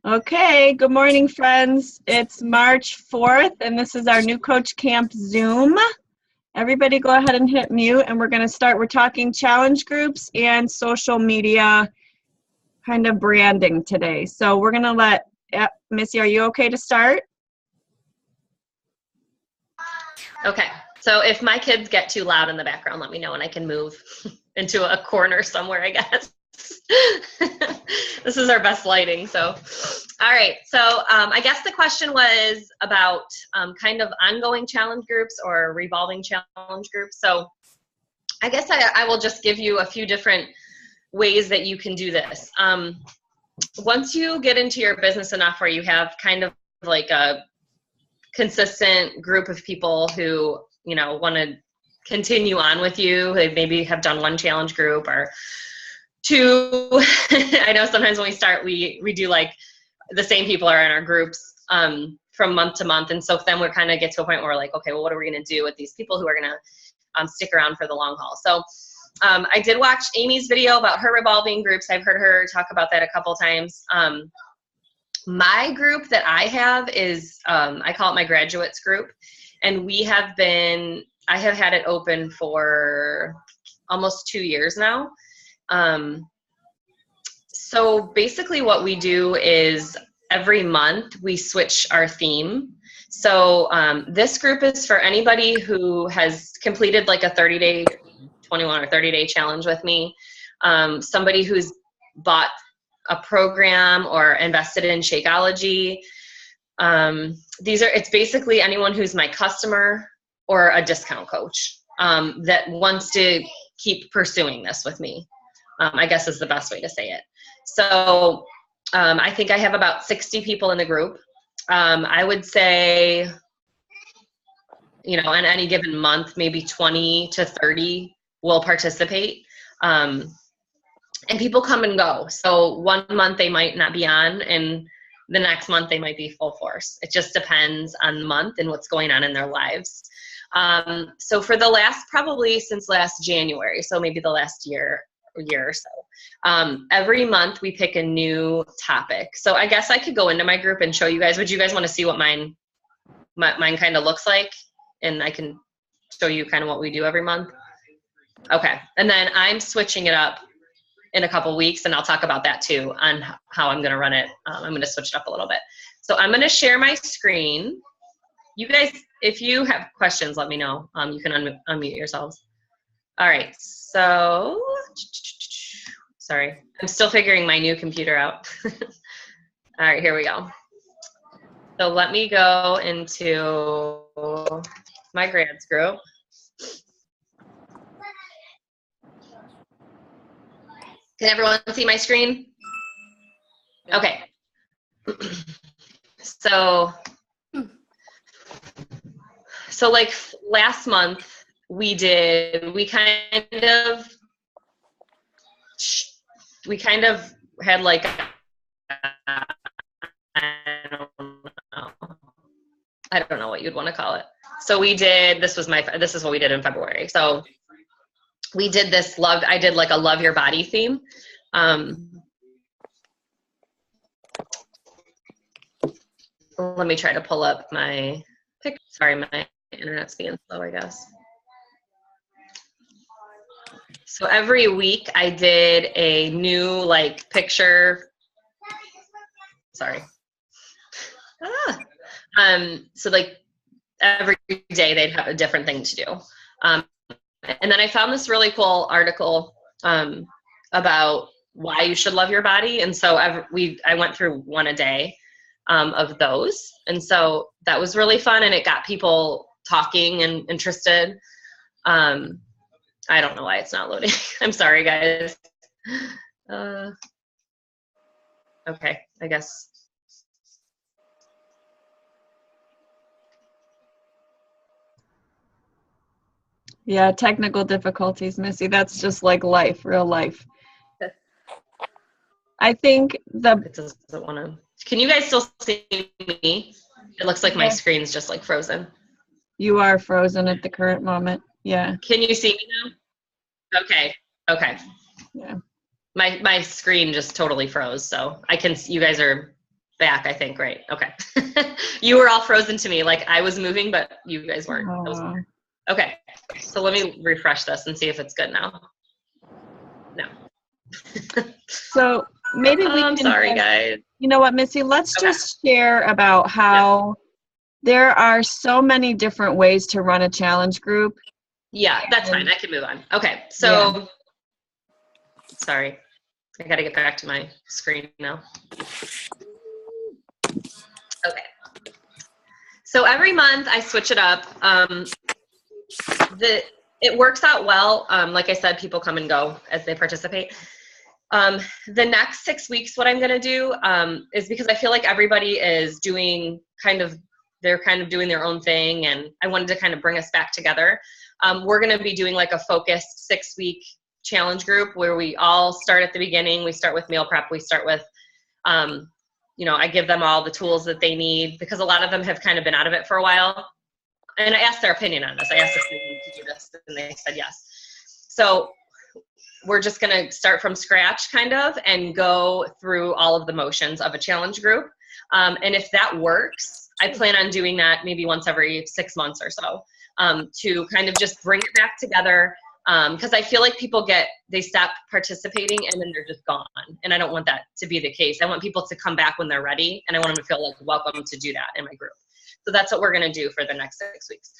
Okay, good morning, friends. It's March 4th, and this is our new Coach Camp Zoom. Everybody go ahead and hit mute, and we're going to start. We're talking challenge groups and social media kind of branding today. So we're going to let, Missy, are you okay to start? Okay, so if my kids get too loud in the background, let me know and I can move into a corner somewhere, I guess. This is our best lighting, so. All right, so I guess the question was about kind of ongoing challenge groups or revolving challenge groups. So I guess I will just give you a few different ways that you can do this. Once you get into your business enough where you have kind of like a consistent group of people who, you know, want to continue on with you, they maybe have done one challenge group or two. I know sometimes when we start, we do like the same people are in our groups from month to month. And so then we're kind of get to a point where we're like, okay, well, what are we going to do with these people who are going to stick around for the long haul? So I did watch Amy's video about her revolving groups. I've heard her talk about that a couple times. My group that I have is, I call it my graduates group. And I have had it open for almost 2 years now. So basically what we do is every month we switch our theme. So this group is for anybody who has completed like a 30-day, 21 or 30-day challenge with me, somebody who's bought a program or invested in Shakeology. It's basically anyone who's my customer or a discount coach that wants to keep pursuing this with me, I guess is the best way to say it. So I think I have about 60 people in the group. I would say, you know, in any given month, maybe 20 to 30 will participate. And people come and go. So one month they might not be on, and the next month they might be full force. It just depends on the month and what's going on in their lives. So for the probably since last January, so maybe the last year or so, every month we pick a new topic. So I guess I could go into my group and show you guys. Would you guys want to see what mine kind of looks like? And I can show you kind of what we do every month. Okay, and then I'm switching it up in a couple weeks, and I'll talk about that too on how I'm going to run it. I'm going to switch it up a little bit. So I'm going to share my screen. You guys, if you have questions, let me know. You can unmute yourselves. All right, so, sorry. I'm still figuring my new computer out. All right, here we go. So let me go into my grads group. Can everyone see my screen? Okay. So like last month we kind of had like, I don't know what you'd want to call it. So this is what we did in February. So we did I did like a love your body theme. Let me try to pull up my picture. Sorry, my internet's being slow, I guess. So every week I did a new like picture. Sorry. So like every day they'd have a different thing to do. And then I found this really cool article about why you should love your body. And so I went through one a day of those. And so that was really fun, and it got people talking and interested. I don't know why it's not loading. I'm sorry, guys. Okay, I guess. Yeah, technical difficulties, Missy. That's just like life, real life. I think it doesn't want to. Can you guys still see me? It looks like my screen's just like frozen. You are frozen at the current moment. Yeah. Can you see me now? Okay. Yeah. My screen just totally froze, so I can. You guys are back, I think, right? Okay. You were all frozen to me, like I was moving, but you guys weren't. That was weird. Okay, so let me refresh this and see if it's good now. No. So maybe we I'm can sorry, guys. You know what, Missy, let's just share about how there are so many different ways to run a challenge group. Yeah, that's fine. I can move on. Okay, so sorry. I got to get back to my screen now. Okay. So every month I switch it up. It works out well. Like I said, people come and go as they participate. The next 6 weeks, what I'm going to do is, because I feel like everybody is doing they're kind of doing their own thing, and I wanted to kind of bring us back together. We're going to be doing like a focused 6-week challenge group where we all start at the beginning. We start with meal prep. We start with, I give them all the tools that they need, because a lot of them have kind of been out of it for a while. And I asked their opinion on this. I asked if they need to do this, and they said yes. So we're just going to start from scratch kind of and go through all of the motions of a challenge group. And if that works, I plan on doing that maybe once every 6 months or so, to kind of just bring it back together. Because I feel like people they stop participating and then they're just gone. And I don't want that to be the case. I want people to come back when they're ready, and I want them to feel like welcome to do that in my group. So that's what we're going to do for the next 6 weeks.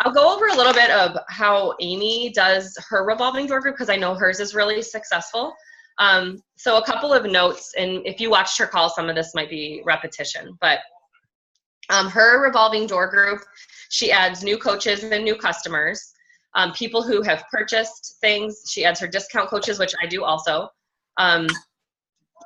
I'll go over a little bit of how Amy does her revolving door group, because I know hers is really successful. So a couple of notes, and if you watched her call, some of this might be repetition, but her revolving door group, she adds new coaches and new customers, people who have purchased things. She adds her discount coaches, which I do also,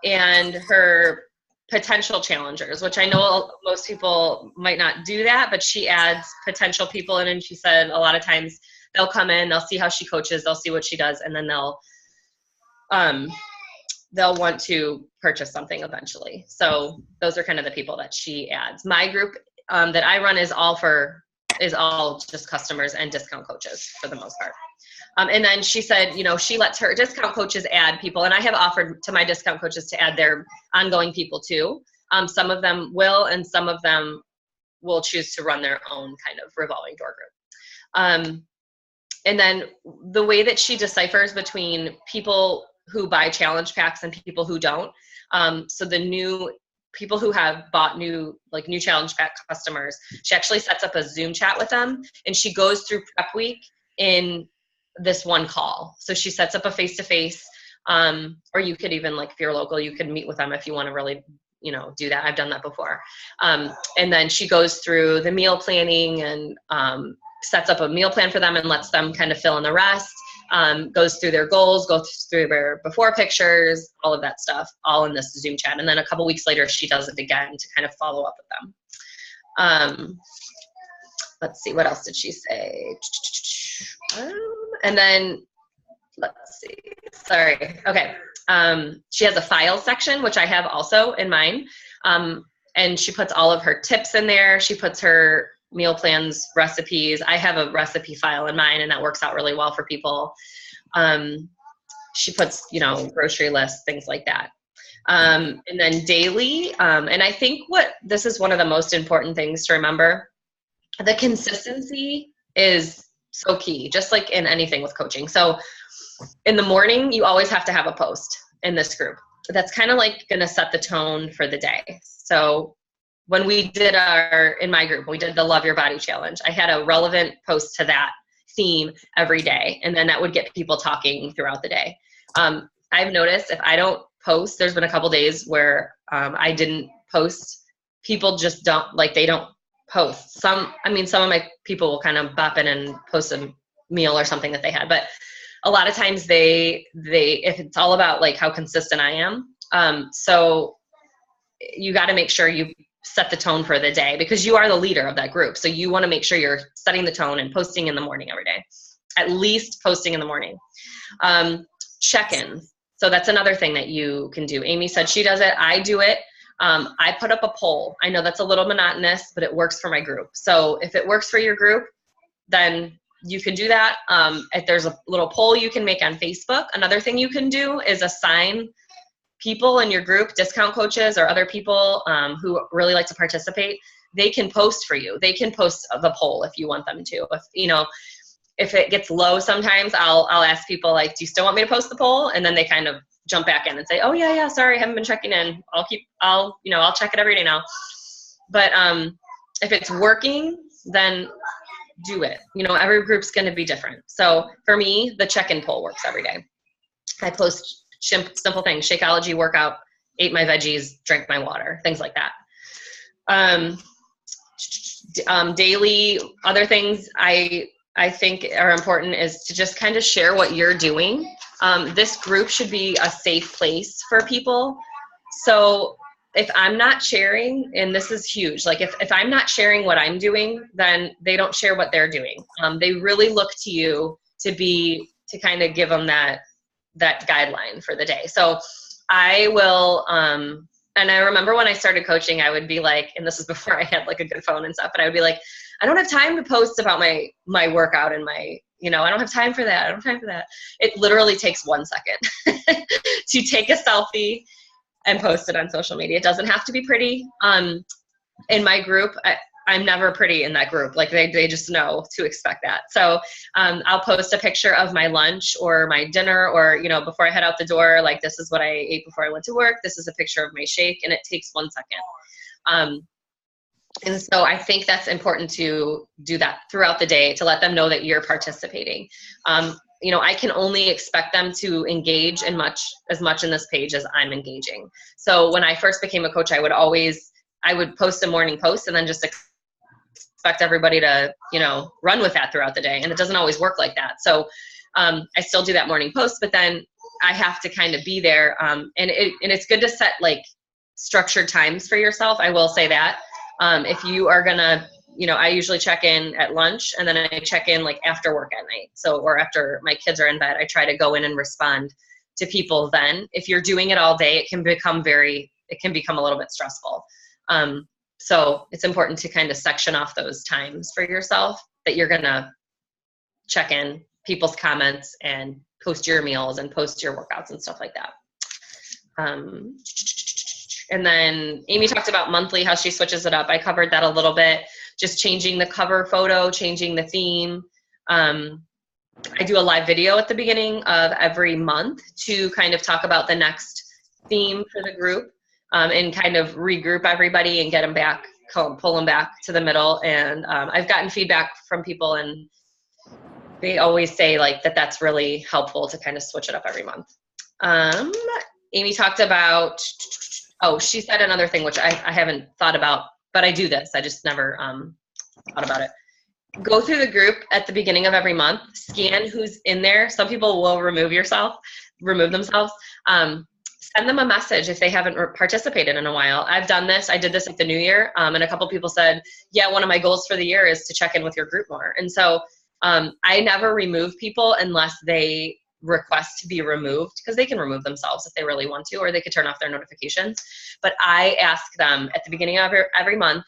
and her potential challengers, which I know most people might not do that, but she adds potential people in, and she said a lot of times they'll come in, they'll see how she coaches, they'll see what she does, and then they'll want to purchase something eventually. So those are kind of the people that she adds. My group that I run is all just customers and discount coaches for the most part. And then she said, she lets her discount coaches add people, and I have offered to my discount coaches to add their ongoing people too. Some of them will, and some of them will choose to run their own kind of revolving door group. And then the way that she deciphers between people who buy challenge packs and people who don't. So the new people who have bought new challenge pack customers, she actually sets up a Zoom chat with them, and she goes through prep week in this one call. So she sets up a face-to-face, or you could even, if you're local, you could meet with them if you want to really, do that. I've done that before. And then she goes through the meal planning and sets up a meal plan for them and lets them kind of fill in the rest, goes through their goals, goes through their before pictures, all of that stuff, all in this Zoom chat. And then a couple weeks later, she does it again to kind of follow up with them. Let's see, what else did she say? And then, let's see, sorry, okay. She has a file section, which I have also in mine. And she puts all of her tips in there. She puts her meal plans, recipes. I have a recipe file in mine, and that works out really well for people. She puts, grocery lists, things like that. And then daily, and I think this is one of the most important things to remember. The consistency is so key, just like in anything with coaching. So in the morning, you always have to have a post in this group. That's kind of like going to set the tone for the day. So when we did in my group, we did the Love Your Body Challenge, I had a relevant post to that theme every day. And then that would get people talking throughout the day. I've noticed if I don't post, there's been a couple days where I didn't post. People just they don't post. Some of my people will kind of bop in and post a meal or something that they had. But a lot of times if it's all about how consistent I am. So you got to make sure you set the tone for the day, because you are the leader of that group. So you want to make sure you're setting the tone and posting in the morning every day, at least posting in the morning. Check-ins. So that's another thing that you can do. Amy said she does it. I do it. I put up a poll. I know that's a little monotonous, but it works for my group. So if it works for your group, then you can do that. If there's a little poll you can make on Facebook. Another thing you can do is assign people in your group, discount coaches or other people who really like to participate, they can post for you. They can post the poll if you want them to. If it gets low sometimes, I'll ask people like, do you still want me to post the poll? And then they kind of jump back in and say, oh yeah, sorry, I haven't been checking in. I'll check it every day now. But if it's working, then do it. Every group's going to be different. So for me, the check-in poll works every day. I post simple things: Shakeology workout, ate my veggies, drank my water, things like that. Daily other things I think are important is to just kind of share what you're doing. This group should be a safe place for people. So if I'm not sharing, and this is huge, like if I'm not sharing what I'm doing, then they don't share what they're doing. They really look to you to kind of give them that guideline for the day. So I will, and I remember when I started coaching, I would be like, and this is before I had like a good phone and stuff, but I would be like, I don't have time to post about my workout and I don't have time for that. I don't have time for that. It literally takes 1 second to take a selfie and post it on social media. It doesn't have to be pretty. In my group, I'm never pretty in that group. Like they just know to expect that. So I'll post a picture of my lunch or my dinner, or before I head out the door, like this is what I ate before I went to work. This is a picture of my shake, and it takes 1 second. And so I think that's important to do that throughout the day, to let them know that you're participating. I can only expect them to engage as much in this page as I'm engaging. So when I first became a coach, I would post a morning post and then just expect everybody to, run with that throughout the day. And it doesn't always work like that. So I still do that morning post, but then I have to kind of be there. And it's good to set like structured times for yourself. I will say that. If you are gonna, I usually check in at lunch, and then I check in like after work at night. So, or after my kids are in bed, I try to go in and respond to people then. If you're doing it all day, it can become a little bit stressful. So it's important to kind of section off those times for yourself that you're gonna check in people's comments and post your meals and post your workouts and stuff like that. And then Amy talked about monthly, how she switches it up. I covered that a little bit, just changing the cover photo, changing the theme. I do a live video at the beginning of every month to kind of talk about the next theme for the group, and kind of regroup everybody and get them back, pull them back to the middle. And I've gotten feedback from people, and they always say like that's really helpful to kind of switch it up every month. Amy talked about, she said another thing, which I haven't thought about, but I do this. I just never thought about it. Go through the group at the beginning of every month, scan who's in there. Some people will remove themselves. Send them a message if they haven't participated in a while. I've done this. I did this at the new year, and a couple people said, yeah, one of my goals for the year is to check in with your group more. And so I never remove people unless they request to be removed, because they can remove themselves if they really want to, or they could turn off their notifications. But I ask them at the beginning of every month,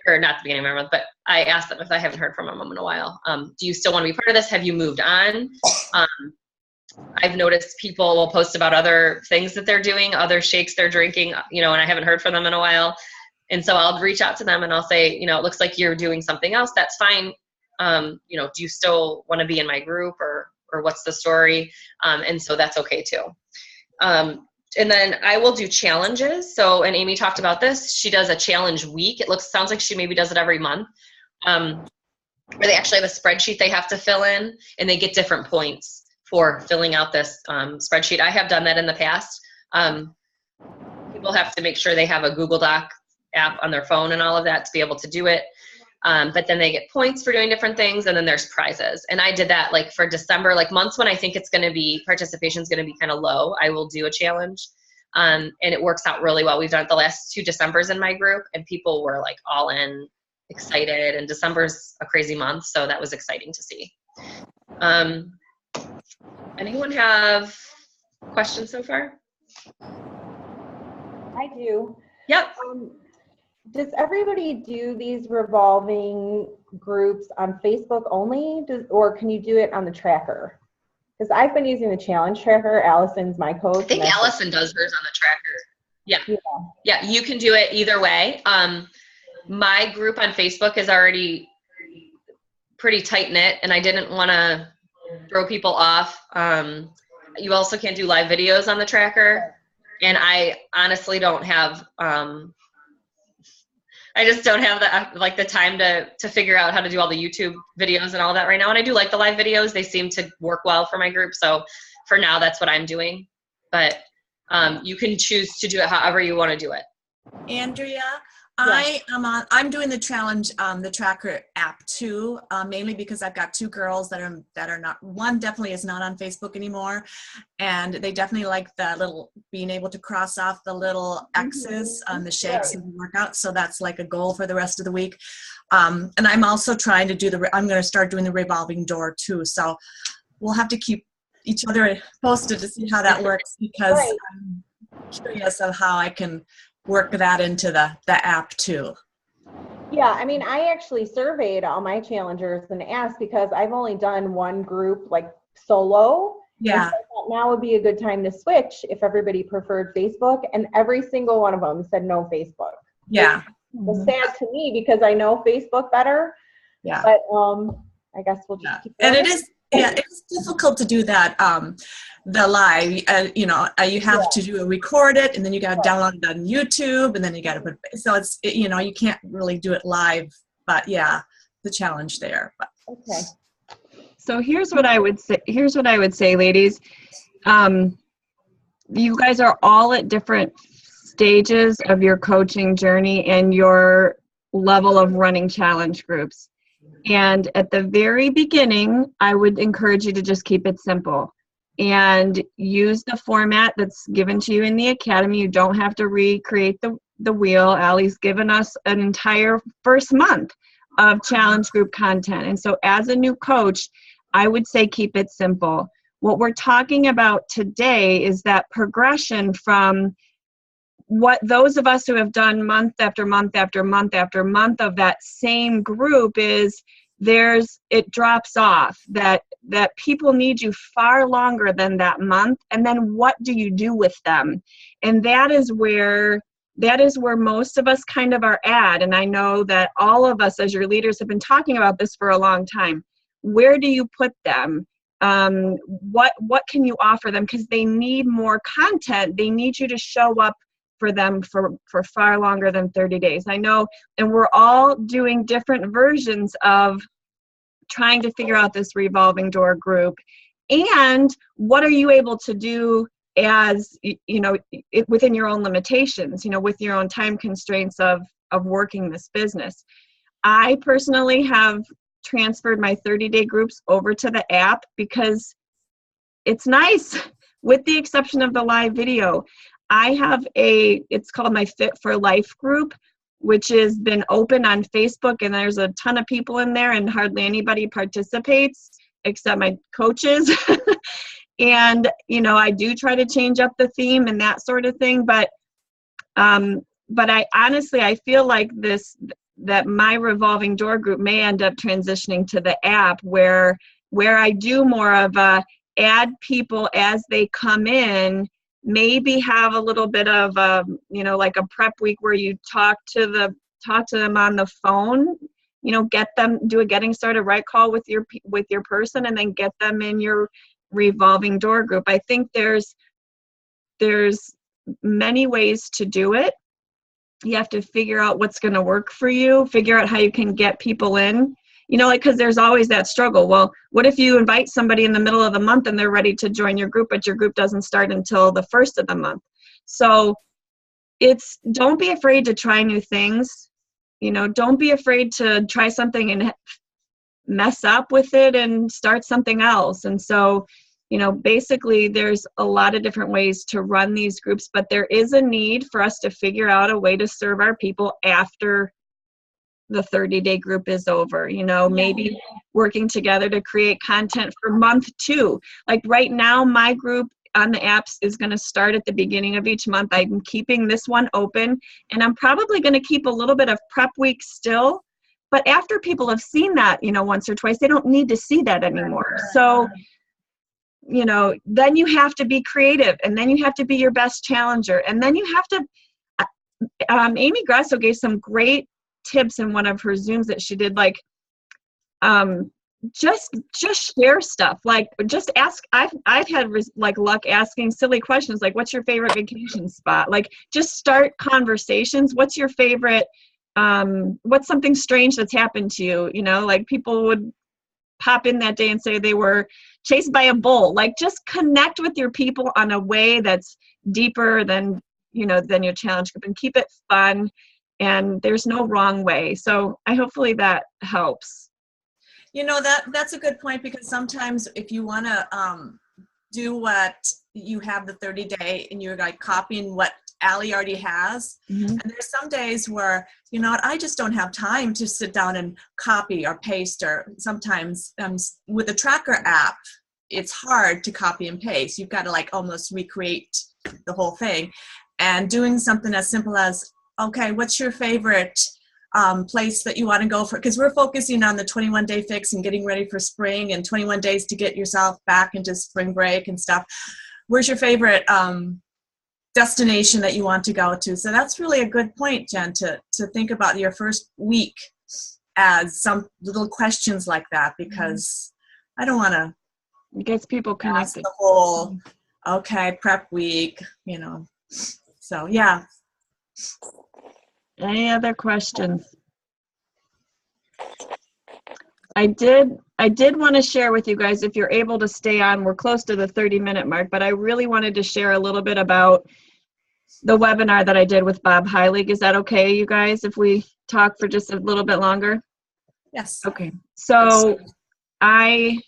or not the beginning of every month, but I ask them if I haven't heard from them in a while, do you still want to be part of this? Have you moved on? I've noticed people will post about other things that they're doing, other shakes they're drinking, and I haven't heard from them in a while. And so I'll reach out to them and I'll say, it looks like you're doing something else. That's fine. Do you still want to be in my group, or what's the story? And so that's okay too. And then I will do challenges. So, and Amy talked about this. She does a challenge week. Sounds like she maybe does it every month. Where they actually have a spreadsheet they have to fill in, and they get different points for filling out this spreadsheet. I have done that in the past. People have to make sure they have a Google Doc app on their phone and all of that to be able to do it. But then they get points for doing different things, and then there's prizes. And I did that like for December, like months when I think participation is going to be kind of low, I will do a challenge. And it works out really well. We've done it the last 2 Decembers in my group, and people were like all in, excited, and December's a crazy month. So that was exciting to see. Anyone have questions so far? I do. Yep. Does everybody do these revolving groups on Facebook only, or can you do it on the tracker? Because I've been using the challenge tracker. Allison's my coach. I think Allison does hers on the tracker. Yeah, you can do it either way. My group on Facebook is already pretty tight knit, and I didn't want to throw people off. You also can't do live videos on the tracker, and I honestly don't have. I just don't have the time to figure out how to do all the YouTube videos and all that right now. And I do like the live videos; they seem to work well for my group. So for now, that's what I'm doing. But you can choose to do it however you want to do it. Andrea, I'm doing the challenge, the tracker app too, mainly because I've got two girls that are not, one definitely is not on Facebook anymore, and they definitely like the little, being able to cross off the little X's on the shakes and workout. So that's like a goal for the rest of the week. And I'm also trying to do I'm going to start doing the revolving door too. So we'll have to keep each other posted to see how that works, because I'm curious of how I can work that into the app too. Yeah, I mean, I actually surveyed all my challengers and asked, because I've only done one group like solo. Yeah. So I thought now would be a good time to switch if everybody preferred Facebook, and every single one of them said no Facebook. Yeah. It was sad to me because I know Facebook better. Yeah. But I guess we'll just keep going. And it is. Yeah, it's difficult to do that, the live, you have to record it, and then you got to download it on YouTube, and then you got to put, so it's, you can't really do it live, but yeah, the challenge there. But. Okay. So here's what I would say, ladies. You guys are all at different stages of your coaching journey and your level of running challenge groups. And at the very beginning, I would encourage you to just keep it simple and use the format that's given to you in the academy. You don't have to recreate the wheel. Allie's given us an entire first month of challenge group content. And so as a new coach, I would say keep it simple. What we're talking about today is that progression from what those of us who have done month after month after month after month of that same group is, it drops off, that people need you far longer than that month, and then what do you do with them? And that is where most of us kind of are at. And I know that all of us as your leaders have been talking about this for a long time. Where do you put them? What can you offer them? Because they need more content. They need you to show up for them for far longer than 30 days. I know, and we're all doing different versions of trying to figure out this revolving door group. And what are you able to do as, within your own limitations, with your own time constraints of working this business. I personally have transferred my 30-day groups over to the app because it's nice, with the exception of the live video. I have it's called my Fit for Life group, which has been open on Facebook, and there's a ton of people in there, and hardly anybody participates except my coaches. And, I do try to change up the theme and that sort of thing, but I honestly, I feel like that my revolving door group may end up transitioning to the app where I do more of a add people as they come in, maybe have a little bit of like a prep week where you talk to them on the phone, get them, do a getting started right call with your person, and then get them in your revolving door group. I think there's many ways to do it. You have to figure out what's going to work for you, figure out how you can get people in, because there's always that struggle. Well, what if you invite somebody in the middle of the month and they're ready to join your group, but your group doesn't start until the first of the month? So don't be afraid to try new things. Don't be afraid to try something and mess up with it and start something else. And so, basically there's a lot of different ways to run these groups, but there is a need for us to figure out a way to serve our people after the 30-day group is over, maybe working together to create content for month 2. Like right now, my group on the apps is going to start at the beginning of each month. I'm keeping this one open, and I'm probably going to keep a little bit of prep week still. But after people have seen that, once or twice, they don't need to see that anymore. So you know, then you have to be creative, and then you have to be your best challenger, and then you have to, Amy Grasso gave some great tips in one of her Zooms that she did, like, just share stuff, like just ask. I've had like luck asking silly questions, like, what's your favorite vacation spot? Like, just start conversations. What's your favorite, what's something strange that's happened to you? You know, like, people would pop in that day and say they were chased by a bull. Like, just connect with your people on a way that's deeper than, you know, than your challenge group, and keep it fun, and there's no wrong way. So hopefully that helps. You know, that's a good point, because sometimes if you want to do what you have the 30-day and you're like copying what Allie already has, and there's some days where, you know what, I just don't have time to sit down and copy or paste, or sometimes with the tracker app, it's hard to copy and paste. You've got to like almost recreate the whole thing. And doing something as simple as, okay, what's your favorite place that you want to go for, because we're focusing on the 21-day fix and getting ready for spring, and 21 days to get yourself back into spring break and stuff. Where's your favorite destination that you want to go to? So that's really a good point, Jen, to think about your first week as some little questions like that, because I don't want to, it gets people connected. the whole, okay, prep week, you know. So yeah. Any other questions? I did want to share with you guys, if you're able to stay on, we're close to the 30-minute mark, but I really wanted to share a little bit about the webinar that I did with Bob Heilig. Is that okay, you guys, if we talk for just a little bit longer? Yes. Okay. So I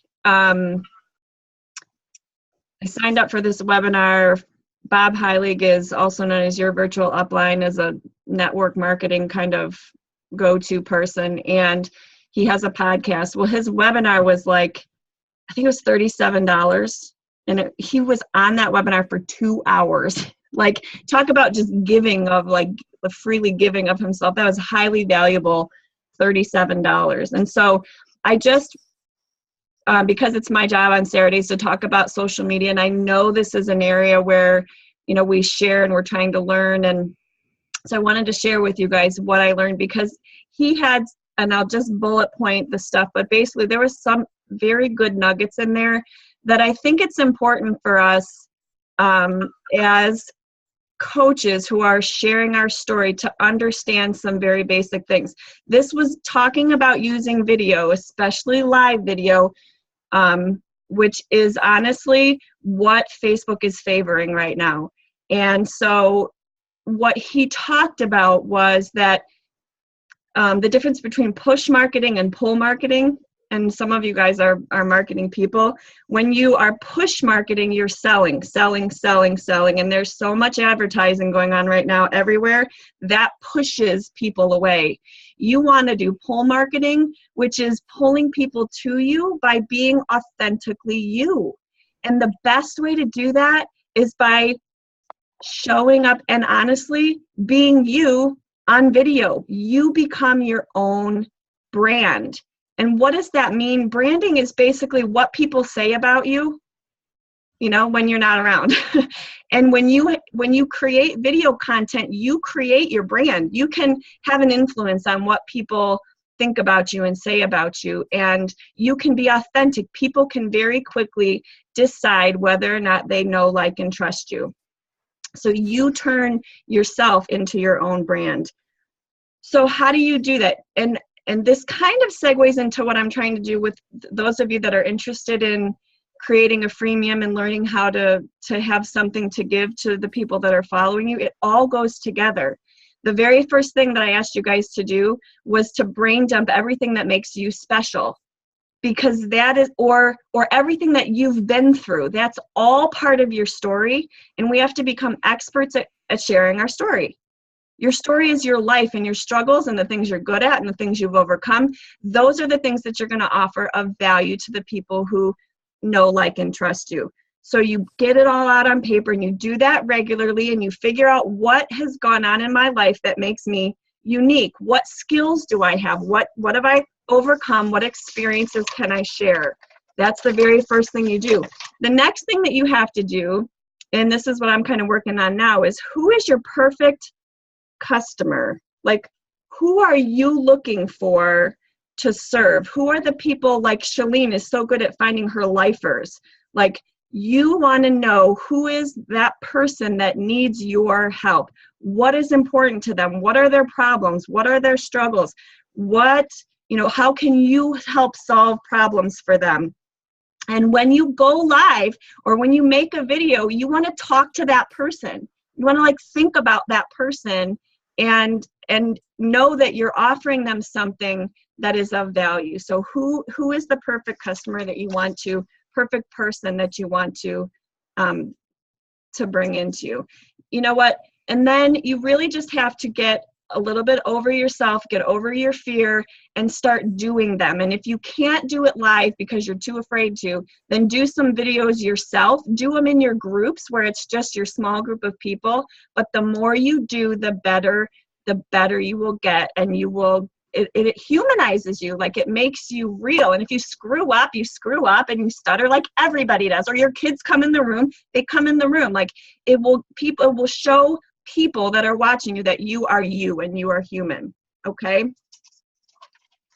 signed up for this webinar. Bob Heilig is also known as Your Virtual Upline, as a network marketing kind of go-to person, and he has a podcast. Well, his webinar was like, I think it was $37, and he was on that webinar for 2 hours. Like, talk about just giving of, like, the freely giving of himself. That was highly valuable, $37. And so I just, because it's my job on Saturdays to talk about social media, and I know this is an area where, you know, we share and we're trying to learn, and so I wanted to share with you guys what I learned, because he had, and I'll just bullet point the stuff, but basically there was some very good nuggets in there that I think it's important for us as coaches who are sharing our story to understand some very basic things. This was talking about using video, especially live video, which is honestly what Facebook is favoring right now. And so what he talked about was that the difference between push marketing and pull marketing, and some of you guys are marketing people. When you are push marketing, you're selling, and there's so much advertising going on right now everywhere that pushes people away. You want to do pull marketing, which is pulling people to you by being authentically you. And the best way to do that is by showing up and honestly being you on video. You become your own brand. And what does that mean? Branding is basically what people say about you, you know, when you're not around. And when you create video content, you create your brand. You can have an influence on what people think about you and say about you, and you can be authentic. People can very quickly decide whether or not they know, like, and trust you. So you turn yourself into your own brand. So how do you do that? And this kind of segues into what I'm trying to do with those of you that are interested in creating a freemium and learning how to have something to give to the people that are following you. It all goes together. The very first thing that I asked you guys to do was to brain dump everything that makes you special, because that is, or everything that you've been through. That's all part of your story, and we have to become experts at sharing our story. Your story is your life and your struggles and the things you're good at and the things you've overcome. Those are the things that you're going to offer of value to the people who know, like, and trust you. So you get it all out on paper, and you do that regularly, and you figure out what has gone on in my life that makes me unique. What skills do I have? What have I overcome? What experiences can I share That's the very first thing you do. The next thing that you have to do, and this is what I'm kind of working on now, is who is your perfect customer? Like, who are you looking for to serve? Who are the people, like Shalene is so good at finding her lifers. Like, you want to know who is that person that needs your help. What is important to them? What are their problems? What are their struggles? How can you help solve problems for them? And when you go live or when you make a video, you want to talk to that person. You want to like think about that person and know that you're offering them something that is of value. So who is the perfect customer that you want to, perfect person that you want to bring into you? You know what? And then you really just have to get a little bit over yourself, get over your fear, and start doing them. And if you can't do it live because you're too afraid to, then do some videos yourself. Do them in your groups where it's just your small group of people. But the more you do, the better you will get, and it humanizes you. Like, it makes you real. And if you screw up and you stutter like everybody does, or your kids come in the room, they come in the room. Like, people will show people that are watching you that you are you and you are human. Okay?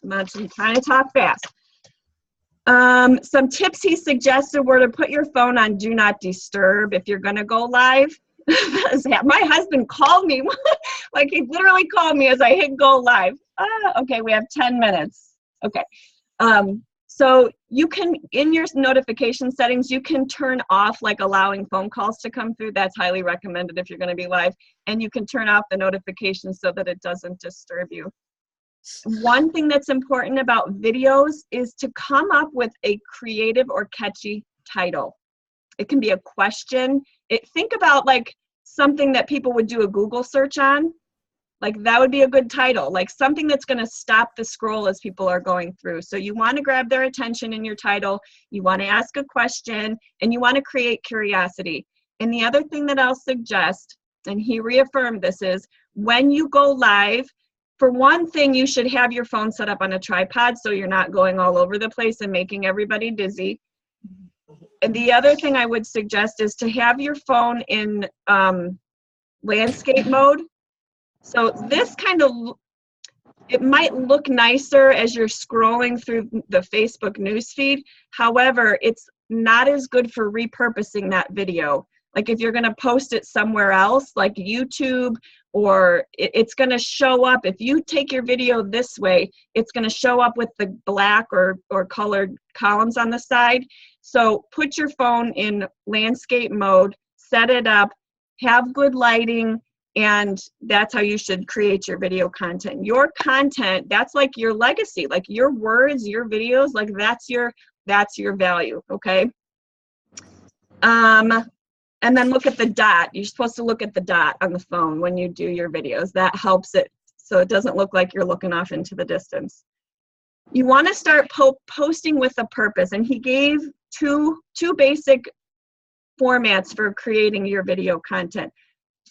I'm trying to talk fast. Some tips he suggested were to put your phone on do not disturb if you're going to go live. My husband called me, like he literally called me as I hit go live. Okay, we have 10 minutes. Okay. So you can, in your notification settings, you can turn off like allowing phone calls to come through. That's highly recommended if you're going to be live. And you can turn off the notifications so that it doesn't disturb you. One thing that's important about videos is to come up with a creative or catchy title. It can be a question. Think about like something that people would do a Google search on. Like, that would be a good title, like something that's going to stop the scroll as people are going through. So you want to grab their attention in your title. You want to ask a question, and you want to create curiosity. And the other thing that I'll suggest, and he reaffirmed this, is when you go live, for one thing, you should have your phone set up on a tripod so you're not going all over the place and making everybody dizzy. And the other thing I would suggest is to have your phone in landscape mode. So this it might look nicer as you're scrolling through the Facebook newsfeed. However, it's not as good for repurposing that video. Like, if you're going to post it somewhere else, like YouTube, or it's going to show up. If you take your video this way, it's going to show up with the black or colored columns on the side. So put your phone in landscape mode, set it up, have good lighting, and that's how you should create your video content. Your content, that's like your legacy, like your words, your videos, like that's your value, okay? And then look at the dot. You're supposed to look at the dot on the phone when you do your videos. That helps it so it doesn't look like you're looking off into the distance. You want to start posting with a purpose, and he gave two basic formats for creating your video content.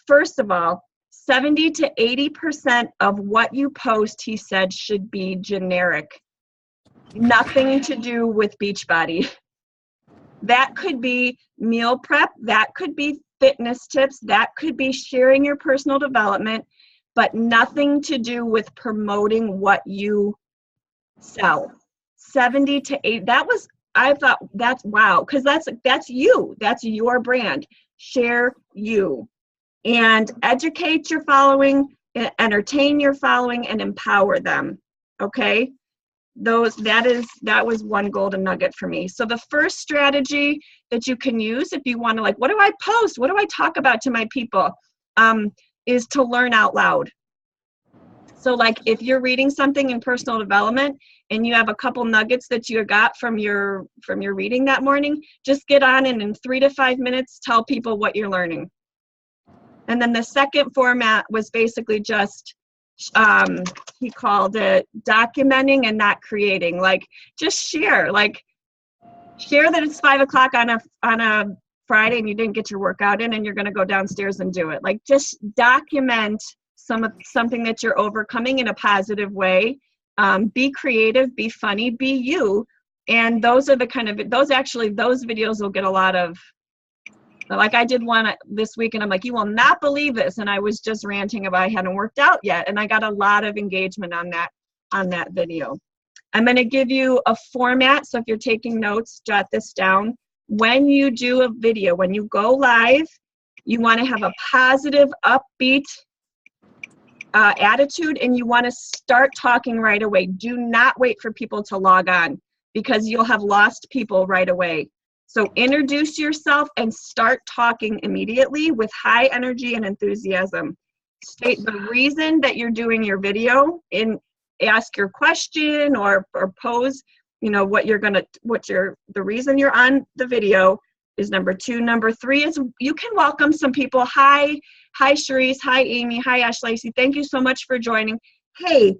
First of all, 70 to 80% of what you post, he said, should be generic. Nothing to do with Beachbody. That could be meal prep, that could be fitness tips, that could be sharing your personal development, but nothing to do with promoting what you sell. 70 to 80, I thought that's wow, because that's you, that's your brand. Share you. And educate your following, entertain your following, and empower them. Okay? That was one golden nugget for me. So the first strategy that you can use if you want to, like, what do I post? What do I talk about to my people? Is to learn out loud. So like, if you're reading something in personal development and you have a couple nuggets that you got from your reading that morning, just get on and in 3 to 5 minutes, tell people what you're learning. And then the second format was basically just, he called it documenting and not creating. Like, just share that it's 5 o'clock on a Friday and you didn't get your workout in and you're going to go downstairs and do it. Like, just document something that you're overcoming in a positive way. Be creative, be funny, be you, And those are the kind of, those videos will get a lot of, like I did one this week and I'm like, you will not believe this. And I was just ranting about I hadn't worked out yet. And I got a lot of engagement on that video. I'm going to give you a format. So if you're taking notes, jot this down. When you do a video, when you go live, you want to have a positive, upbeat attitude, and you want to start talking right away. Do not wait for people to log on, because you'll have lost people right away. So introduce yourself and start talking immediately with high energy and enthusiasm. State the reason that you're doing your video, and ask your question or pose, you know, the reason you're on the video is number 2. Number 3 is you can welcome some people. Hi Cherise, hi Amy, hi Ash Lacey. Thank you so much for joining. Hey,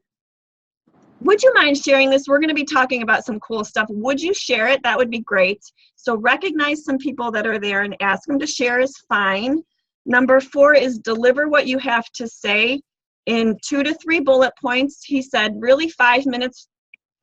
would you mind sharing this? We're going to be talking about some cool stuff. Would you share it? That would be great. So recognize some people that are there and ask them to share is fine. Number 4 is deliver what you have to say in 2 to 3 bullet points. He said really 5 minutes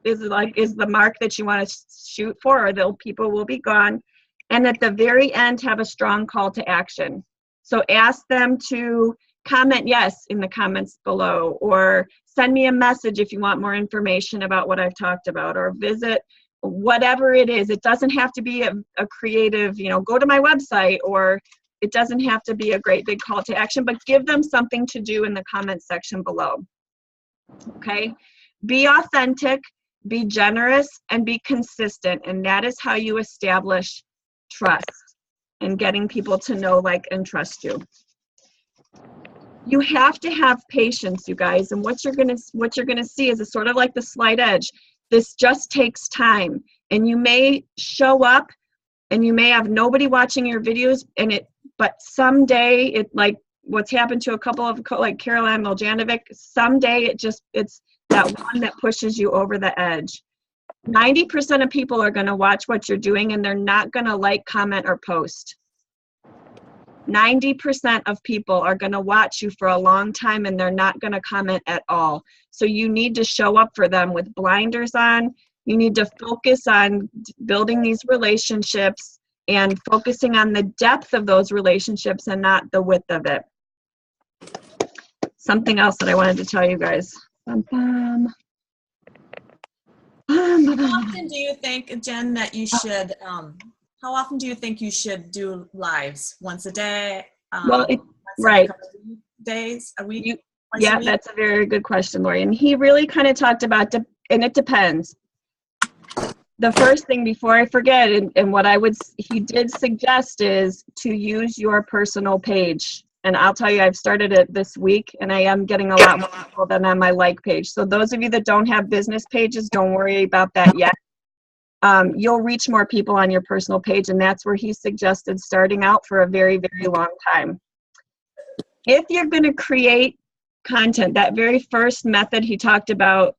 is the mark that you want to shoot for, or the people will be gone. And at the very end, have a strong call to action. So ask them to comment yes in the comments below, or send me a message if you want more information about what I've talked about, or visit whatever it is. It doesn't have to be a creative, you know, go to my website, or it doesn't have to be a great big call to action, but give them something to do in the comment section below. Okay? Be authentic, be generous, and be consistent. And that is how you establish trust and getting people to know, like, and trust you. You have to have patience, you guys, and what you're gonna see is a sort of like the slight edge. This just takes time, and you may show up and you may have nobody watching your videos, but someday it, like what's happened to a couple of, like Caroline Miljanovic, someday it's that one that pushes you over the edge. 90% of people are going to watch what you're doing, and they're not going to like, comment, or post. 90% of people are going to watch you for a long time, and they're not going to comment at all. So you need to show up for them with blinders on. You need to focus on building these relationships and focusing on the depth of those relationships and not the width of it. Something else that I wanted to tell you guys. How often do you think, Jen, that you should, how often do you think you should do lives? Once a day? Well, right. Days, a week? Yeah, that's a very good question, Lori. And he really kind of talked about, and it depends. The first thing, before I forget, and what he did suggest is to use your personal page. And I'll tell you, I've started it this week, and I am getting a lot more people than on my like page. So those of you that don't have business pages, don't worry about that yet. You'll reach more people on your personal page, and that's where he suggested starting out for a very, very long time. If you're going to create content, that very first method he talked about,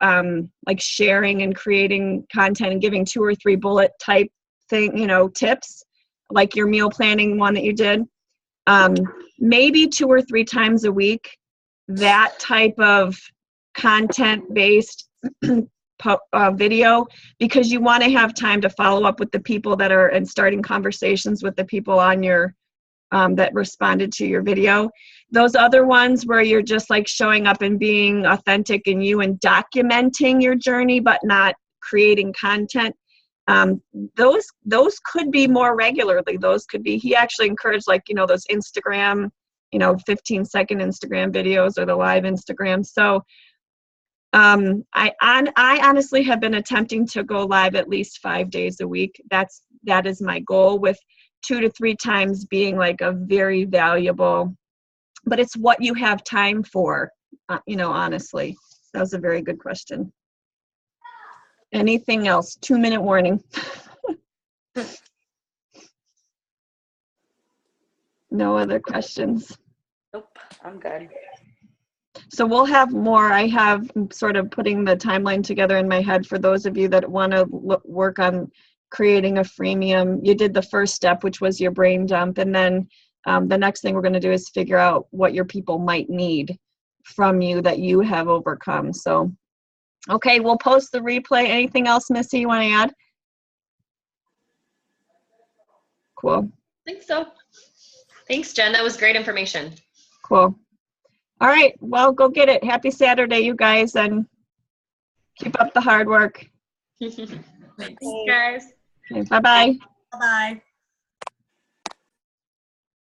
like sharing and creating content and giving 2 or 3 bullet type thing, you know, tips, like your meal planning one that you did. Maybe 2 or 3 times a week, that type of content-based video, because you want to have time to follow up with the people that are, and starting conversations with the people on your that responded to your video. Those other ones where you're just like showing up and being authentic and you, and documenting your journey but not creating content, those could be more regularly. Those could be, he actually encouraged, like, you know, those Instagram, you know, 15-second Instagram videos, or the live Instagram. So I honestly have been attempting to go live at least 5 days a week. That is my goal, with 2 to 3 times being like a very valuable, but it's what you have time for, you know, honestly. That was a very good question. Anything else? 2-minute warning. No other questions? Nope, I'm good. So we'll have more. I have sort of putting the timeline together in my head for those of you that want to work on creating a freemium. You did the first step, which was your brain dump. And then the next thing we're going to do is figure out what your people might need from you that you have overcome. So, okay, we'll post the replay. Anything else, Missy, you want to add? Cool. I think so. Thanks, Jen. That was great information. Cool. All right. Well, go get it. Happy Saturday, you guys, and keep up the hard work. Thanks, guys. Okay, bye-bye. Bye-bye.